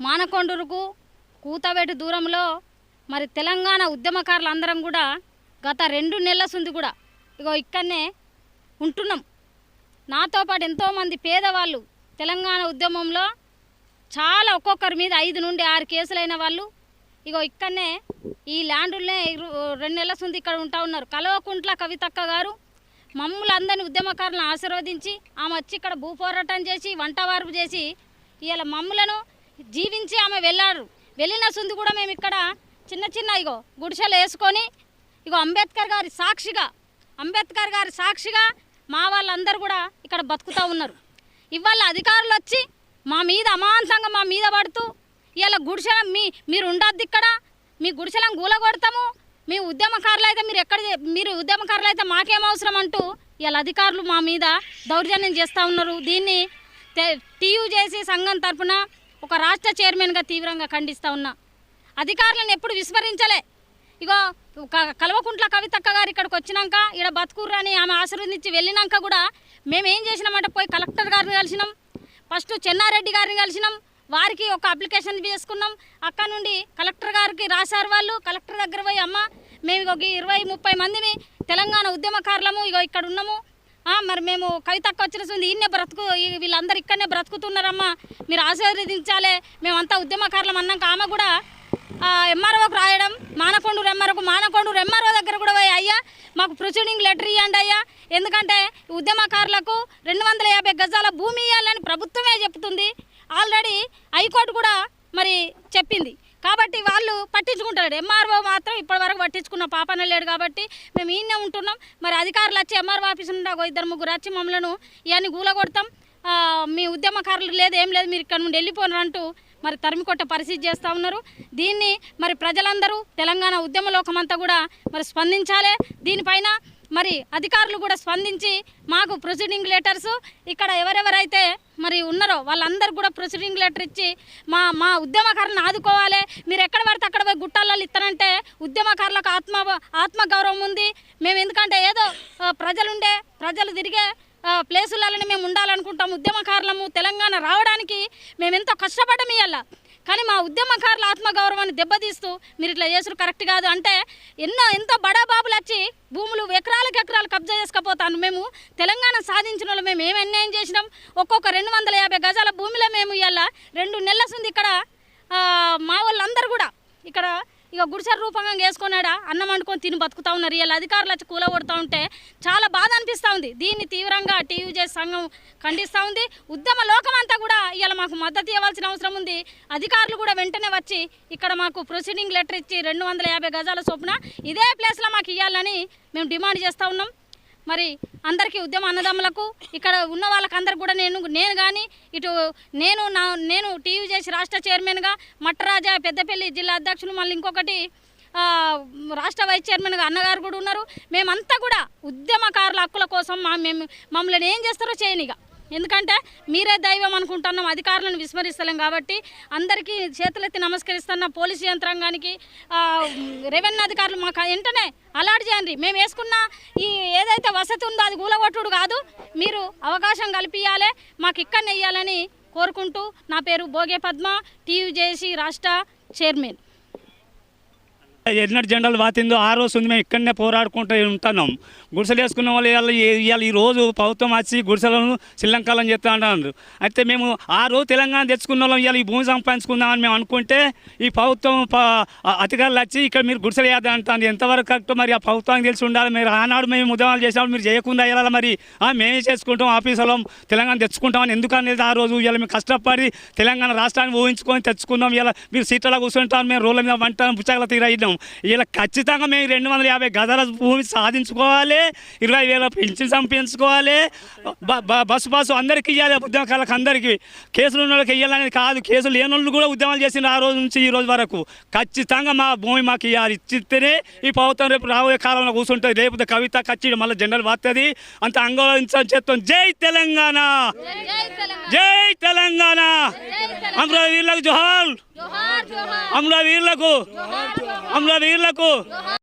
మానకొండూరుకు కూతవేటి దూరంలో మరి తెలంగాణ ఉద్యమకారులందరం కూడా గత 2 నెలల సుంది కూడా ఇగో ఇక్కడనే ఉంటున్నాం. నాతో పాటు ఎంతోమంది పేదవాళ్ళు తెలంగాణ ఉద్యమంలో చాలా ఒక్కొక్కరి మీద 5 నుండి 6 కేసులైన వాళ్ళు ఇగో ఇక్కడనే ఈ ల్యాండ్లనే 2 నెలల సుంది ఇక్కడ ఉంటా ఉన్నారు. కల్వకుంట్ల కవితక్క గారు మమ్మల్ని అందరినీ ఉద్యమకారులను ఆశీర్వదించి ఆమె వచ్చి ఇక్కడ భూ పోరాటం చేసి వంట వార్పు చేసి ఇవాళ మమ్మలను జీవించి ఆమె వెళ్ళిన సుంది కూడా మేము ఇక్కడ చిన్న ఇగో గుడిసెలు వేసుకొని ఇగో అంబేద్కర్ గారి సాక్షిగా మా వాళ్ళందరూ కూడా ఇక్కడ బతుకుతూ ఉన్నారు. ఇవాళ అధికారులు వచ్చి మా మీద అమాంతంగా మా మీద పడుతూ ఇవాళ గుడిసెల మీరు ఉండొద్దు ఇక్కడ, మీ గుడిసెలను గూలగొడతాము, మీ ఉద్యమకారులు అయితే మీరు ఉద్యమకారులు అయితే మాకేం అవసరం అంటూ ఇవాళ అధికారులు మా మీద దౌర్జన్యం చేస్తూ ఉన్నారు. దీన్ని టీయూజేసీ సంఘం తరఫున ఒక రాష్ట్ర చైర్మన్గా తీవ్రంగా ఖండిస్తూ ఉన్నా. అధికారులను ఎప్పుడు విస్మరించలే. ఇగో కల్వకుంట్ల కవితక్క గారు ఇక్కడికి వచ్చినాక ఇక్కడ బతుకుర్రని ఆమె ఆశీర్వదించి వెళ్ళినాక కూడా మేము ఏం చేసినామంటే పోయి కలెక్టర్ గారిని కలిసినాం, ఫస్ట్ చెన్నారెడ్డి గారిని కలిసినాం, వారికి ఒక అప్లికేషన్ చేసుకున్నాం. అక్కడ నుండి కలెక్టర్ గారికి రాశారు వాళ్ళు. కలెక్టర్ దగ్గర పోయి అమ్మ మేము ఇగో 20-30 మందిని తెలంగాణ ఉద్యమకారులము ఇగో ఇక్కడ ఉన్నాము, మరి మేము కవితక్క వచ్చిన సుంది ఈయనే వీళ్ళందరూ ఇక్కడనే బ్రతుకుతున్నారమ్మా, మీరు ఆశీర్వదించాలి, మేమంతా ఉద్యమకారులం అన్నాక ఆమె కూడా ఎంఆర్ఓకి రాయడం, మానకొండూరు ఎంఆర్ఓ దగ్గర కూడా పోయి అయ్యా మాకు ప్రొసీడింగ్ లెటర్ ఇవ్వండి అయ్యా, ఎందుకంటే ఉద్యమకారులకు 250 గజాల భూమి ఇవ్వాలని ప్రభుత్వమే చెప్తుంది, ఆల్రెడీ హైకోర్టు కూడా మరి చెప్పింది. కాబట్టి వాళ్ళు పట్టించుకుంటారు. ఎంఆర్ఓ మాత్రం ఇప్పటివరకు పట్టించుకున్న పాపన లేడు. కాబట్టి మేము ఈయనే ఉంటున్నాం. మరి అధికారులు వచ్చి ఎంఆర్ఓ ఆఫీస్ నుండి 2-3 వచ్చి మమ్మల్ని ఇవన్నీ గూలగొడతాం, మీ ఉద్యమకారులు లేదు ఏం లేదు మీరు ఇక్కడ నుండి వెళ్ళిపోయినారు అంటూ మరి తరిమికొట్ట పరిస్థితి చేస్తూ ఉన్నారు. దీన్ని మరి ప్రజలందరూ తెలంగాణ ఉద్యమ లోకమంతా కూడా మరి స్పందించాలి. దీనిపైన మరి అధికారులు కూడా స్పందించి మాకు ప్రొసీడింగ్ లెటర్స్ ఇక్కడ ఎవరెవరైతే మరి ఉన్నారో వాళ్ళందరూ కూడా ప్రొసీడింగ్ లెటర్ ఇచ్చి మా ఉద్యమకారులను ఆదుకోవాలి. మీరు ఎక్కడ పడితే అక్కడ పోయి గుట్టాలలో ఇస్తానంటే ఉద్యమకారులకు ఆత్మగౌరవం ఉంది. మేము ఎందుకంటే ఏదో ప్రజలు తిరిగే ప్లేసులలో మేము ఉండాలనుకుంటాం. ఉద్యమకారులము తెలంగాణ రావడానికి మేము ఎంతో కష్టపడ్డాము ఇవాళ, కానీ మా ఉద్యమకారుల ఆత్మగౌరవాన్ని దెబ్బతీస్తూ మీరు ఇట్లా చేసుడు కరెక్ట్ కాదు అంటే ఎంతో బడా బాబులు వచ్చి భూములు ఎకరాలకు కబ్జా చేసుకపోతాను. మేము తెలంగాణ సాధించిన వాళ్ళు మేము ఏమి అన్యాయం చేసినాం? ఒక్కొక్క 250 గజాల భూమిలో మేము ఇవాళ 2 నెలల సుంది ఇక్కడ మా వాళ్ళందరూ కూడా ఇక్కడ ఇక గుడిసె రూపంగా వేసుకున్నాడా అన్నం వండుకొని తిని బతుకుతూ ఉన్నారు. ఇలా అధికారులు వచ్చి కూలగొడుతూ ఉంటే చాలా బాధ అనిపిస్తూ ఉంది. దీన్ని తీవ్రంగా టీయూజేసీ సంఘం ఖండిస్తూ ఉంది. ఉద్యమ లోకం అంతా కూడా ఇలా మాకు మద్దతు ఇవ్వాల్సిన అవసరం ఉంది. అధికారులు కూడా వెంటనే వచ్చి ఇక్కడ మాకు ప్రొసీడింగ్ లెటర్ ఇచ్చి 250 గజాల చొప్పున ఇదే ప్లేస్లో మాకు ఇవ్వాలని మేము డిమాండ్ చేస్తూ ఉన్నాం. మరి అందరికీ ఉద్యమ అన్నదమ్ములకు ఇక్కడ ఉన్న వాళ్ళకందరికి కూడా నేను కానీ ఇటు నేను టీయూజేసీ రాష్ట్ర చైర్మన్గా మట్టరాజా పెద్దపల్లి జిల్లా అధ్యక్షులు, మళ్ళీ ఇంకొకటి రాష్ట్ర వైస్ చైర్మన్గా అన్నగారు కూడా ఉన్నారు. మేమంతా కూడా ఉద్యమకారుల హక్కుల కోసం మమ్మల్ని ఏం చేస్తారో చేయనిగా, ఎందుకంటే మీరే దైవం అనుకుంటున్నాం, అధికారులను విస్మరిస్తలేం. కాబట్టి అందరికీ చేతులెత్తి నమస్కరిస్తున్న పోలీసు యంత్రాంగానికి, రెవెన్యూ అధికారులు మాకు వెంటనే అలాట్ చేయండి. మేము వేసుకున్న ఈ ఏదైతే వసతి ఉందో అది గూలగొట్టుడు కాదు, మీరు అవకాశం కల్పించాలి, మాకు ఇక్కడనే ఇవ్వాలని కోరుకుంటూ నా పేరు బోగే పద్మ, టీయూజేసీ రాష్ట్ర చైర్మన్. ఎన్నటి జెండాలు వాతిందో ఆ రోజు ఉంది మేము ఇక్కడనే పోరాడుకుంటూ ఉంటున్నాం. గుడిసెలు వేసుకున్న వాళ్ళు ఇవాళ ఈరోజు ప్రభుత్వం వచ్చి గుడిసెలను శ్రీలంకాలని చెప్తా అంటున్నారు. అయితే మేము ఆ రోజు తెలంగాణ తెచ్చుకున్న వాళ్ళం ఇవాళ ఈ భూమి సంపాదించుకుందామని మేము అనుకుంటే ఈ ప్రభుత్వం అధికారులు వచ్చి ఇక్కడ మీరు గుడిసెలు వేద్దాం అంటారు. ఎంతవరకు కరెక్ట్ మరి ఆ ప్రభుత్వానికి తెలిసి ఉండాలి. మీరు ఆనాడు మేము ఉద్యమాలు చేసినప్పుడు మీరు చేయకుండా అయ్యాలి, మరి మేమే చేసుకుంటాం ఆఫీసులో తెలంగాణ తెచ్చుకుంటామని ఎందుకు అనేది ఆ రోజు ఇవాళ మేము కష్టపడి తెలంగాణ రాష్ట్రాన్ని ఊహించుకొని తెచ్చుకున్నాం. ఇలా మీరు సీట్లలో కూర్చుంటాం, మేము రోడ్ల మీద వంట పుచ్చగల తీరైద్దాం. ఇలా ఖచ్చితంగా మేము 250 గజాల భూమి సాధించుకోవాలి, 20,000 పెన్షన్ సంపించుకోవాలి, బస్సు అందరికీ ఇవ్వాలి, ఉద్యమకారులకు అందరికీ. కేసులు ఉన్న వాళ్ళకి ఇవ్వాలనేది కాదు, కేసులు లేని వాళ్ళు కూడా ఉద్యమాలు చేసిన ఆ రోజు నుంచి ఈ రోజు వరకు. ఖచ్చితంగా మా భూమి మాకు ఇవ్వాలి, ఇచ్చితేనే ఈ ప్రభుత్వం రేపు రాబోయే కాలంలో కూర్చుంటుంది. రేపు కవిత కచ్చి మళ్ళీ జెండలు వస్తుంది, అంత అంగీకరించని చెప్తాం. జై తెలంగాణ, జై తెలంగాణ, అమరవీరులకు జోహార్, అమరవీరులకు